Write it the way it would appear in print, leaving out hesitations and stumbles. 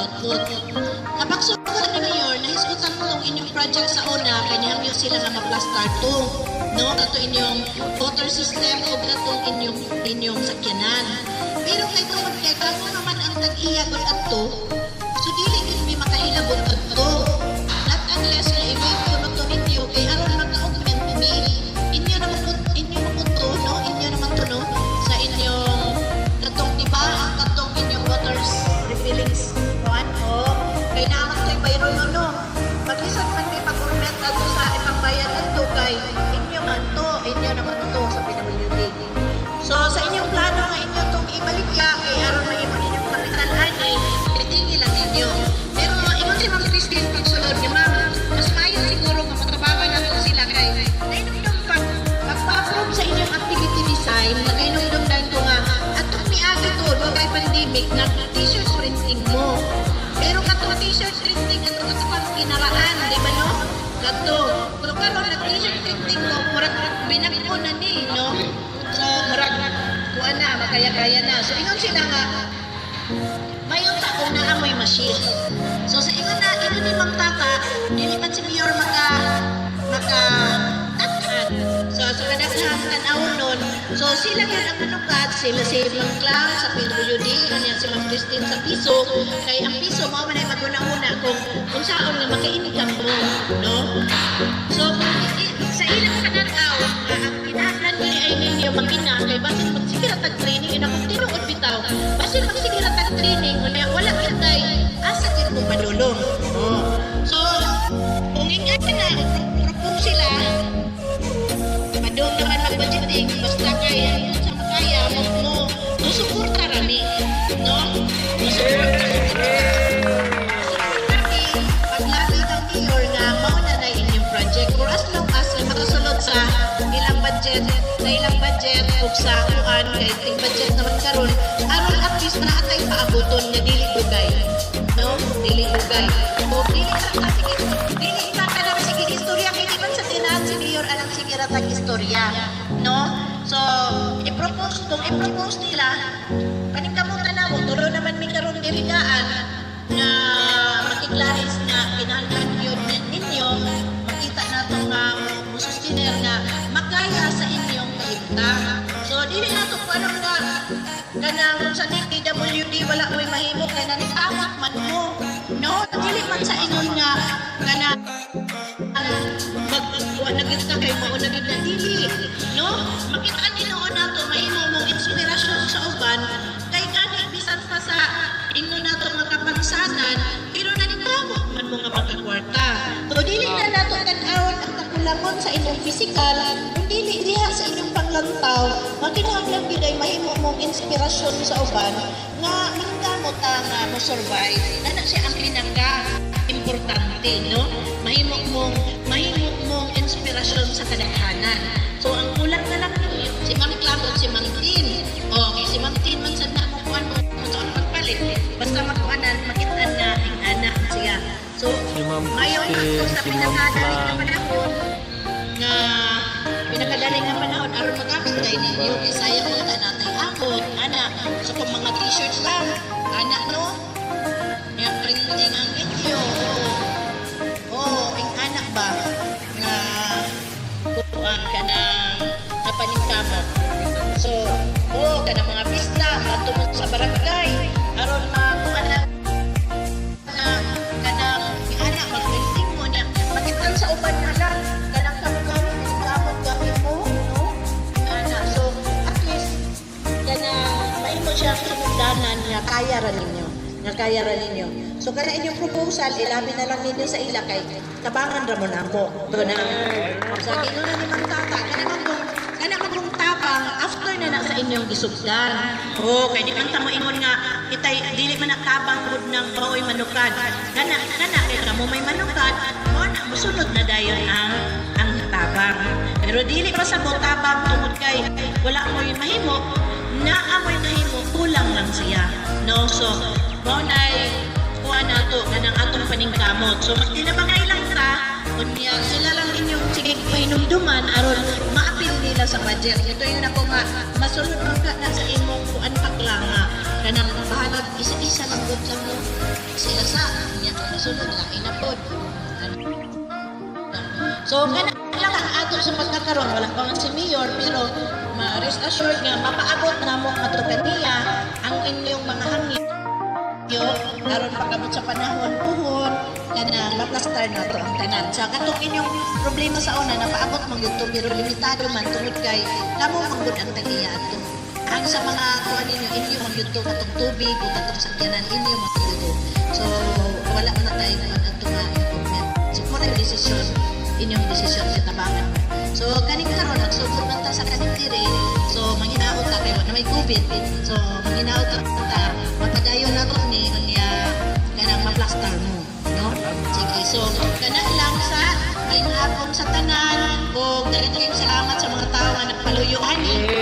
output. Kapag sumugod ni Mayor, nahisgutan mo itong inyong project sa una, kanyang sila nga ma-plaster to. No? Kato inyong water system o katong inyong sakyanan. Pero kay tungod kay kamo naman ang tag-iya kung ato, so dili yun may makailabot ato. Not unless na i-wait ko na to ninyo, kay aron maka-augment ni inyo naman to, no? Inyo naman to, no? Sa inyong katong, diba? Ang katong inyong waters refillings. Kuan, o. Kay naman kayo bayro yun, no? Mag-isap man may pag-augment ato sa ipangbayan ato, kay inyo naman to sa PWD. So, sa inyong plano nga inyo itong ibalik ya, kay aron may inyong pagkitalaan ay itingi lang ninyo. Pero, ibang si Ma'am Christine pagsulod niya, ma'am, mas mayo siguro matrabaho na ito sila kay nainumdum pag-approve sa inyong activity design, nainumdum na ito nga, at itong miagi to, doon kay pandemic, na t-shirt printing mo. Pero katong t-shirt printing, ito katong kinaraan, di ba no? Kato. Pero karon na t-shirt printing mo, murag binagpo na ni, no? So, murag, kuha na, makaya-kaya na. So, ingon sila nga, mayroon taon na amoy machine. So, sa ingon na, ino ni Mang Tata, dili man si Mayor maka-takhan. So, sa kadaghang tanawon nun, so, sila yun ang manukat, sila si Mang Clang sa PWD, kanyan si Ma'am Christine sa piso, kay ang piso, mga manay maguna-una kung saan nga maka-income mo, no? So, sa ilang kanagaw, ang kinahanglan nila ay ninyo makina, kay basin magsigira tag-training, ina kung tinuod bitaw, basin magsigira tag-training, wala kitay, asa din mo padulong. Oh. So, kung ingat na, propose sila, padong naman mag-budgeting, basta kaya, sa makaya, mo, susuporta rami, no? Susuporta paglaki ng Mayor nga, mauna na inyong project, for as long as makasulod sa ilang budget, ug sa kuan, kay ting budget naman karon, aron at least na atay paabuton nga dili dugay, no? Dili dugay. O dili ka na sige istorya, kay di man sa tinahan si Mayor alang sige ratag istorya, no? So, i-propose nila, paningkamutan na mo, tulo naman may karon diligaan na makiklaris na kinahanglan yun ninyo, makita na ito nga musustiner na makaya sa inyong kahimtang. So, dili na ito kung anong nga kanang sa PWD wala ko'y mahimo kaya nanitawak man mo, no? Dili man sa inyon nga kanang nagit ka kay mo nagit na dili, no? Makita ninoon na ito, mahimo mong inspirasyon sa uban, kay kani bisan pa sa inyo na ito magkapansanan, pero nanitawak man mo nga pagkakwarta. So, dili na nato tan-awon ang kakulangon sa inyong physical, kung dili diha sa inyong panglantaw, makinahanglan biday mahimo mong inspirasyon sa uban, nga manggamot nga mo survive. Nana siya ang pinaka-importante, no? Mahimo mong inspirasyon sa kadaghanan. So, ang kulang na lang ninyo, si Ma'am Clam at si Ma'am Tin. Okay, si Ma'am Tin man sana makuhaan mo sa pagpalit. Basta makuhanan, makitaan na ang anak siya. So, ngayon ako sa pinakadaling na panahon, aron magamit tayo ninyo, isaya ko na natay akot, anak. So, kung mga t-shirts lang, anak, no? Yung printing ang inyo. Ang anak ba? Na kukuhan ka ng napaningkamot. So, ka ng mga pista, matungkol sa barangay, aron makuha na kanang anak, mag-printing mo niya. Makitan sa uban na lang, kanang kamukami, kamot gamit mo, no? Anak, so, at least, may mo siya sinundanan nga kaya rin ninyo. So, kana inyong proposal, ilabi na lang ninyo sa ila kay tabangan ramon ako. Ito na. Sa gino na ni Mang Tata, kana magong tapang after na sa inyong gisugdan. Kay di man ta mo ingon nga, itay, dili man nakabang pod ng baoy manukad. Kana, kay kamo may manukad, mo na, musunod na dayon ang tabang. Pero dili pa sa tabang tungod kay wala mo'y mahimo, naamoy mahimo, kulang lang siya. No, so, maunay, kuha na ito, kanang atong paningkamot. So, magtinabangay lang ta, kunya, sila lang inyong sige pahinumduman, aron maapil nila sa budget. Ito yung ako nga, masunod ka na sa imong kuan paklanga, kanang bahalag, isa-isa lang good lang mo. Sila sunod lain na pod. So kana lang ang ato sa pagkakaroon wala pa man si Mayor pero ma-rest assured nga mapaabot namo ato kaniya ang inyong mga hangin yo karon pagabot sa panahon puhon kana maplastar na to ang tanan sa katong inyong problema sa una napaabot man gyud to pero limitado man tungod kay kamo manggod ang tagiya ato ang sa mga kuan ninyo inyo man gyud to katong tubig ug katong sakyanan inyo man gyud so wala na tayo man ato nga improvement so kung ano desisyon inyong desisyon sa tabangan so kaning karon nagsugod man ta sa kaning diri so manghinaot ta kay na may COVID so manghinaot ta matadayon na to ni unya kanang maplastar mo no sige so kana lang sa ay akong sa tanan o daghang salamat sa mga tawo nga nagpaluyo ani